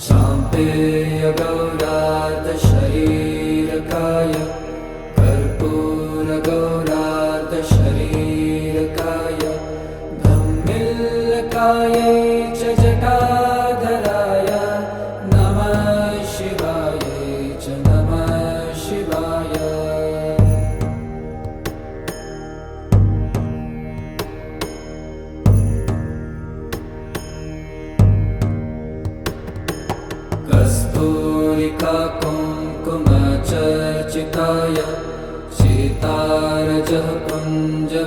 शाम्पेयगौरार्धशरीरकाय कर्पूरगौरार्धशरीरकाय धम्मिल्लकायै च जटाधराय नमः शिवायै च नमः शिवाय। कस्तूरिका कुङ्कुमचर्चिताय सीतारजः कुञ्जविचर्चिताय